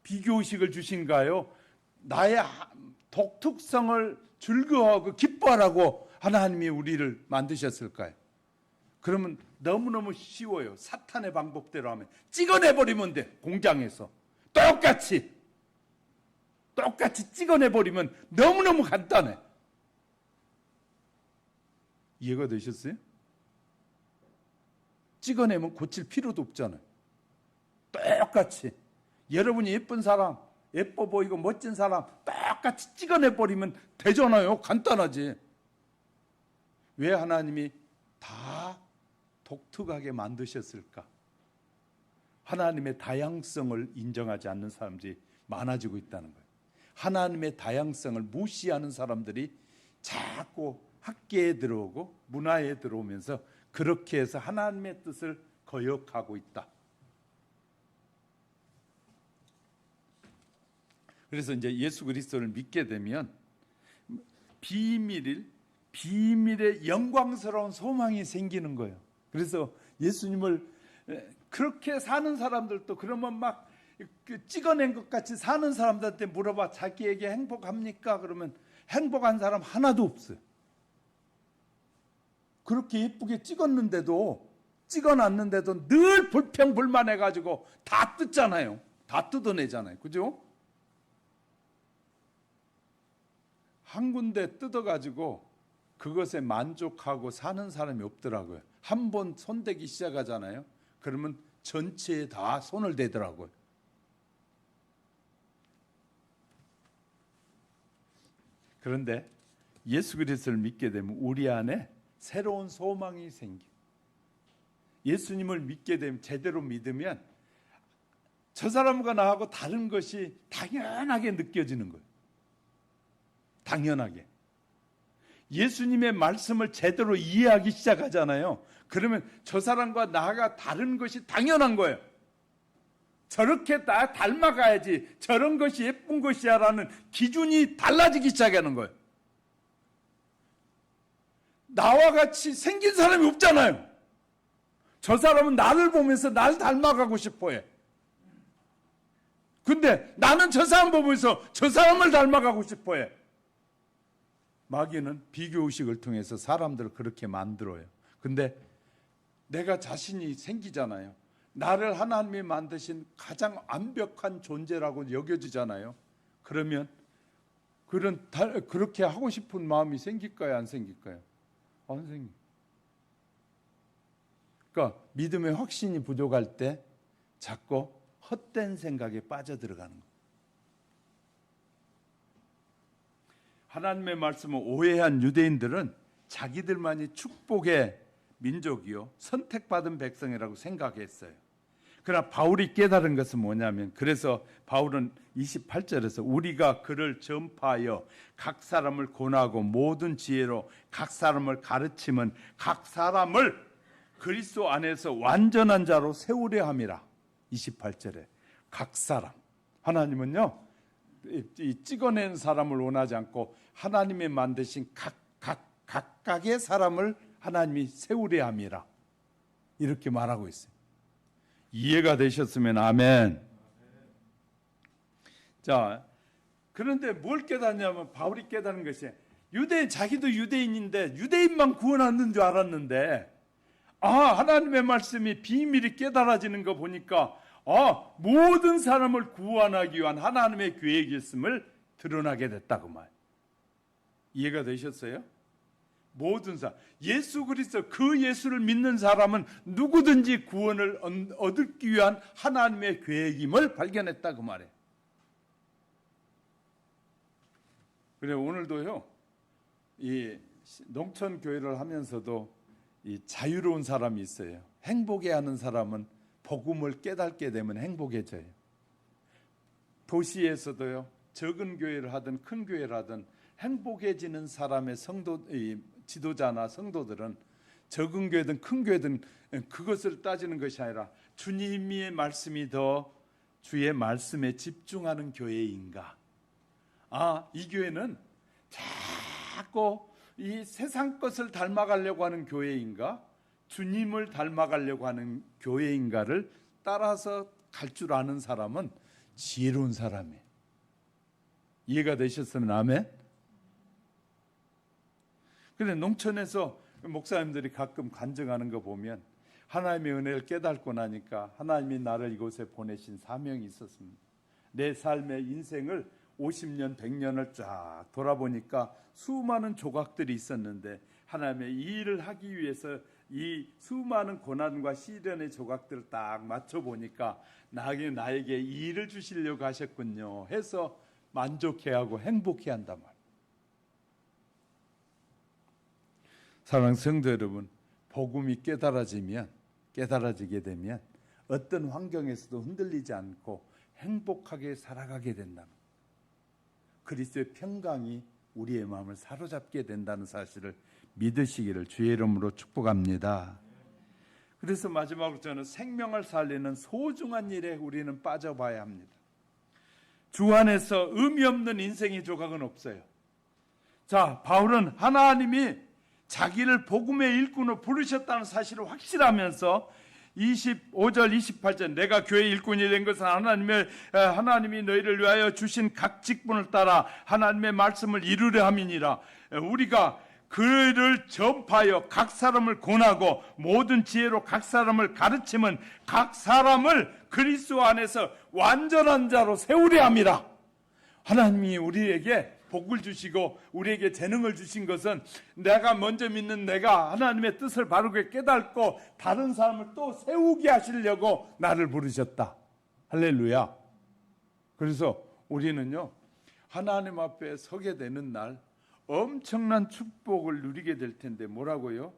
비교 의식을 주신가요? 나의 독특성을 즐거워하고 기뻐하라고 하나님이 우리를 만드셨을까요? 그러면 너무너무 쉬워요. 사탄의 방법대로 하면 찍어내버리면 돼. 공장에서 똑같이 찍어내버리면 너무너무 간단해. 이해가 되셨어요? 찍어내면 고칠 필요도 없잖아요. 똑같이 여러분이 예쁜 사람, 예뻐 보이고 멋진 사람 똑같이 찍어내버리면 되잖아요. 간단하지. 왜 하나님이 다 독특하게 만드셨을까? 하나님의 다양성을 인정하지 않는 사람들이 많아지고 있다는 거예요. 하나님의 다양성을 무시하는 사람들이 자꾸 학계에 들어오고 문화에 들어오면서 그렇게 해서 하나님의 뜻을 거역하고 있다. 그래서 이제 예수 그리스도를 믿게 되면 비밀의 영광스러운 소망이 생기는 거예요. 그래서 예수님을 그렇게 사는 사람들도 그러면 막 찍어낸 것 같이 사는 사람들한테 물어봐. 자기에게 행복합니까? 그러면 행복한 사람 하나도 없어요. 그렇게 예쁘게 찍어놨는데도 늘 불평불만해가지고 다 뜯잖아요. 다 뜯어내잖아요. 그죠? 한 군데 뜯어가지고 그것에 만족하고 사는 사람이 없더라고요. 한 번 손대기 시작하잖아요. 그러면 전체에 다 손을 대더라고요. 그런데 예수 그리스도를 믿게 되면 우리 안에 새로운 소망이 생겨. 예수님을 믿게 되면, 제대로 믿으면 저 사람과 나하고 다른 것이 당연하게 느껴지는 거예요. 당연하게. 예수님의 말씀을 제대로 이해하기 시작하잖아요. 그러면 저 사람과 나가 다른 것이 당연한 거예요. 저렇게 나 닮아가야지, 저런 것이 예쁜 것이야 라는 기준이 달라지기 시작하는 거예요. 나와 같이 생긴 사람이 없잖아요. 저 사람은 나를 보면서 날 닮아가고 싶어해. 근데 나는 저 사람 보면서 저 사람을 닮아가고 싶어해. 마귀는 비교의식을 통해서 사람들을 그렇게 만들어요. 근데 내가 자신이 생기잖아요. 나를 하나님이 만드신 가장 완벽한 존재라고 여겨지잖아요. 그러면 그렇게 하고 싶은 마음이 생길까요? 안 생길까요? 안 생겨. 그러니까 믿음의 확신이 부족할 때 자꾸 헛된 생각에 빠져들어가는 거예요. 하나님의 말씀을 오해한 유대인들은 자기들만이 축복의 민족이요, 선택받은 백성이라고 생각했어요. 그러나 바울이 깨달은 것은 뭐냐면, 그래서 바울은 28절에서 우리가 그를 전파하여 각 사람을 권하고 모든 지혜로 각 사람을 가르치면 각 사람을 그리스도 안에서 완전한 자로 세우려 함이라. 28절에 각 사람. 하나님은요, 이 찍어낸 사람을 원하지 않고 하나님이 만드신 각각의 사람을 하나님이 세우려 함이라. 이렇게 말하고 있어요. 이해가 되셨으면 아멘. 자, 그런데 뭘 깨닫냐면, 바울이 깨닫는 것이, 유대인, 자기도 유대인인데 유대인만 구원하는 줄 알았는데, 하나님의 말씀이 비밀이 깨달아지는 거 보니까 모든 사람을 구원하기 위한 하나님의 계획이었음을 드러나게 됐다고 말. 이해가 되셨어요? 모든 사람, 예수 그리스도, 그 예수를 믿는 사람은 누구든지 구원을 얻기 위한 하나님의 계획임을 발견했다고 말해. 그래, 오늘도요, 이 농촌 교회를 하면서도 이 자유로운 사람이 있어요. 행복해하는 사람은 복음을 깨닫게 되면 행복해져요. 도시에서도요, 적은 교회를 하든 큰 교회를 하든 행복해지는 사람의 지도자나 성도들은 적은 교회든 큰 교회든 그것을 따지는 것이 아니라 주님의 말씀이 더 주의 말씀에 집중하는 교회인가? 이 교회는 자꾸 이 세상 것을 닮아가려고 하는 교회인가, 주님을 닮아가려고 하는 교회인가를 따라서 갈 줄 아는 사람은 지혜로운 사람이에요. 이해가 되셨으면 아멘. 근데 농촌에서 목사님들이 가끔 간증하는 거 보면 하나님의 은혜를 깨닫고 나니까 하나님이 나를 이곳에 보내신 사명이 있었습니다. 내 삶의 인생을 50년, 100년을 쫙 돌아보니까 수많은 조각들이 있었는데 하나님의 이 일을 하기 위해서 이 수많은 고난과 시련의 조각들을 딱 맞춰보니까 나에게 이 일을 주시려고 하셨군요 해서 만족해하고 행복해한단 말이에요. 사랑하는 성도 여러분, 복음이 깨달아지게 되면 어떤 환경에서도 흔들리지 않고 행복하게 살아가게 된다. 그리스도의 평강이 우리의 마음을 사로잡게 된다는 사실을 믿으시기를 주의 이름으로 축복합니다. 그래서 마지막으로 저는 생명을 살리는 소중한 일에 우리는 빠져봐야 합니다. 주 안에서 의미 없는 인생의 조각은 없어요. 자, 바울은 하나님이 자기를 복음의 일꾼으로 부르셨다는 사실을 확실하면서 25절 28절 내가 교회 일꾼이 된 것은 하나님이 너희를 위하여 주신 각 직분을 따라 하나님의 말씀을 이루려 함이니라. 우리가 그를 전파하여 각 사람을 권하고 모든 지혜로 각 사람을 가르치면 각 사람을 그리스도 안에서 완전한 자로 세우려 함이라. 하나님이 우리에게 복을 주시고 우리에게 재능을 주신 것은 내가 먼저 믿는 내가 하나님의 뜻을 바르게 깨닫고 다른 사람을 또 세우게 하시려고 나를 부르셨다. 할렐루야. 그래서 우리는요, 하나님 앞에 서게 되는 날 엄청난 축복을 누리게 될 텐데 뭐라고요?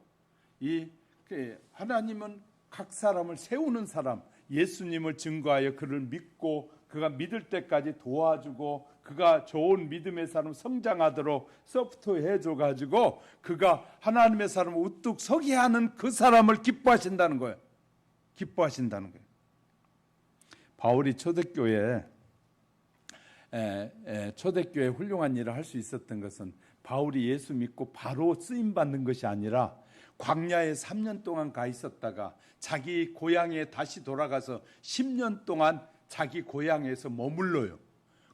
하나님은 각 사람을 세우는 사람, 예수님을 증거하여 그를 믿고 그가 믿을 때까지 도와주고 그가 좋은 믿음의 사람 성장하도록 서포트해 줘가지고 그가 하나님의 사람을 우뚝 서게 하는 그 사람을 기뻐하신다는 거예요. 기뻐하신다는 거예요. 바울이 초대교회에 훌륭한 일을 할 수 있었던 것은 바울이 예수 믿고 바로 쓰임 받는 것이 아니라 광야에 3년 동안 가 있었다가 자기 고향에 다시 돌아가서 10년 동안 자기 고향에서 머물러요.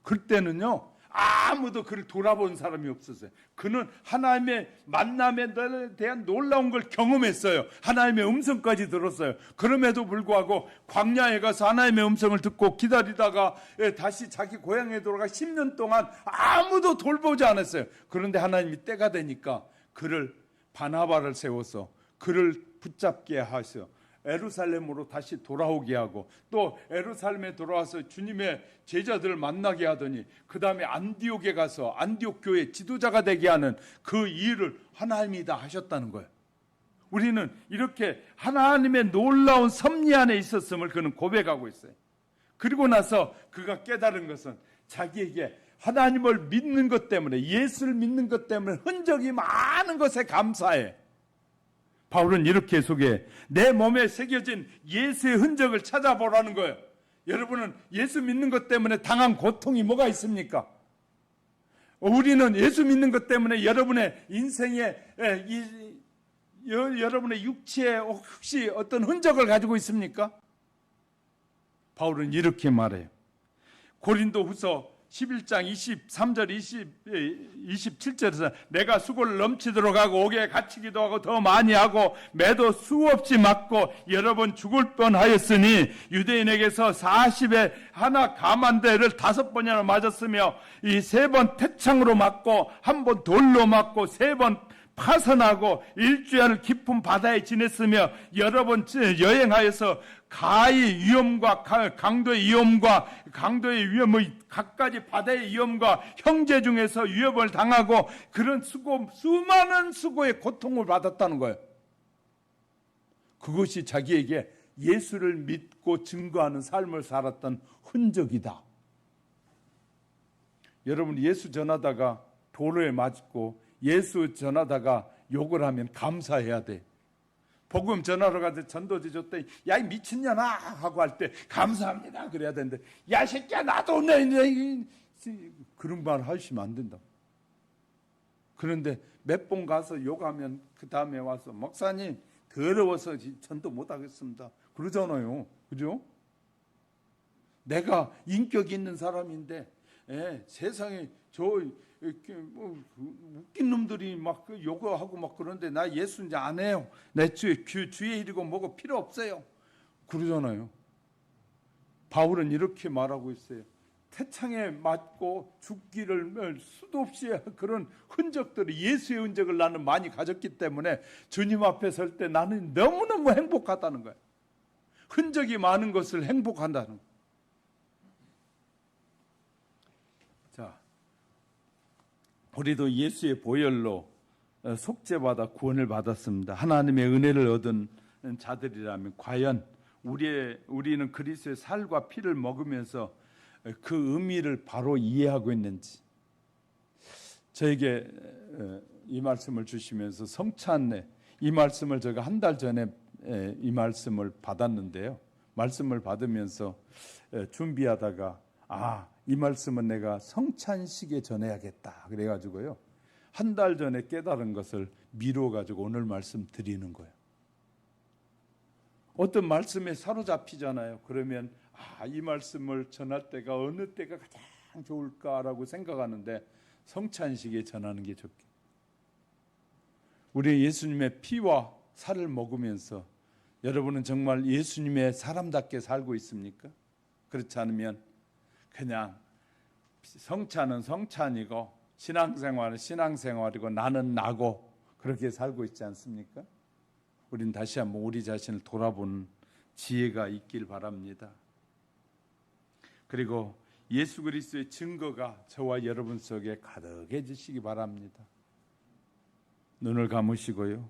그때는요 아무도 그를 돌아본 사람이 없었어요. 그는 하나님의 만남에 대한 놀라운 걸 경험했어요. 하나님의 음성까지 들었어요. 그럼에도 불구하고 광야에 가서 하나님의 음성을 듣고 기다리다가 다시 자기 고향에 돌아가 10년 동안 아무도 돌보지 않았어요. 그런데 하나님이 때가 되니까 그를 바나바를 세워서 그를 붙잡게 하셔 에루살렘으로 다시 돌아오게 하고 또 에루살렘에 돌아와서 주님의 제자들을 만나게 하더니 그 다음에 안디옥에 가서 안디옥 교회 지도자가 되게 하는 그 일을 하나님이 다 하셨다는 거예요. 우리는 이렇게 하나님의 놀라운 섭리 안에 있었음을 그는 고백하고 있어요. 그리고 나서 그가 깨달은 것은 자기에게 하나님을 믿는 것 때문에 예수를 믿는 것 때문에 흔적이 많은 것에 감사해. 바울은 이렇게 소개해. 내 몸에 새겨진 예수의 흔적을 찾아보라는 거예요. 여러분은 예수 믿는 것 때문에 당한 고통이 뭐가 있습니까? 우리는 예수 믿는 것 때문에 여러분의 인생에 여러분의 육체에 혹시 어떤 흔적을 가지고 있습니까? 바울은 이렇게 말해요. 고린도후서 11장 23절 27절에서 내가 수고를 넘치도록 하고 옥에 갇히기도 하고 더 많이 하고 매도 수없이 맞고 여러 번 죽을 뻔하였으니 유대인에게서 40에 하나 감한대를 5번이나 맞았으며 이 3번 태창으로 맞고 1번 돌로 맞고 3번 파선하고 일주일을 깊은 바다에 지냈으며 여러 번 여행하여서 가히 위험과 강도의 위험과 각가지 바다의 위험과 형제 중에서 위협을 당하고 그런 수많은 수고의 고통을 받았다는 거예요. 그것이 자기에게 예수를 믿고 증거하는 삶을 살았던 흔적이다. 여러분 예수 전하다가 도로에 맞고 예수 전하다가 욕을 하면 감사해야 돼. 복음 전하러 가서 전도지 줬더니 야 이 미친년아 하고 할 때 감사합니다 그래야 되는데 야 새끼야 나도 그런 말 하시면 안 된다. 그런데 몇 번 가서 욕하면 그 다음에 와서 목사님 더러워서 전도 못하겠습니다 그러잖아요. 그죠? 내가 인격 있는 사람인데 세상에 웃긴 놈들이 막 욕하고 막 그런데 나 예수 이제 안 해요. 내 주의 일이고 뭐고 필요 없어요. 그러잖아요. 바울은 이렇게 말하고 있어요. 태창에 맞고 죽기를 수도 없이 그런 흔적들이 예수의 흔적을 나는 많이 가졌기 때문에 주님 앞에 설 때 나는 너무너무 행복하다는 거예요. 흔적이 많은 것을 행복한다는 거예요. 자, 우리도 예수의 보혈로 속죄받아 구원을 받았습니다. 하나님의 은혜를 얻은 자들이라면 과연 우리는 그리스도의 살과 피를 먹으면서 그 의미를 바로 이해하고 있는지. 저에게 이 말씀을 주시면서 성찬례, 이 말씀을 제가 한 달 전에 이 말씀을 받았는데요. 말씀을 받으면서 준비하다가 이 말씀은 내가 성찬식에 전해야겠다 그래가지고요. 한 달 전에 깨달은 것을 미뤄가지고 오늘 말씀 드리는 거예요. 어떤 말씀에 사로잡히잖아요. 그러면 이 말씀을 전할 때가 어느 때가 가장 좋을까라고 생각하는데 성찬식에 전하는 게 좋겠죠. 우리 예수님의 피와 살을 먹으면서 여러분은 정말 예수님의 사람답게 살고 있습니까? 그렇지 않으면 그냥 성찬은 성찬이고 신앙생활은 신앙생활이고 나는 나고 그렇게 살고 있지 않습니까? 우린 다시 한번 우리 자신을 돌아보는 지혜가 있길 바랍니다. 그리고 예수 그리스도의 증거가 저와 여러분 속에 가득해지시기 바랍니다. 눈을 감으시고요.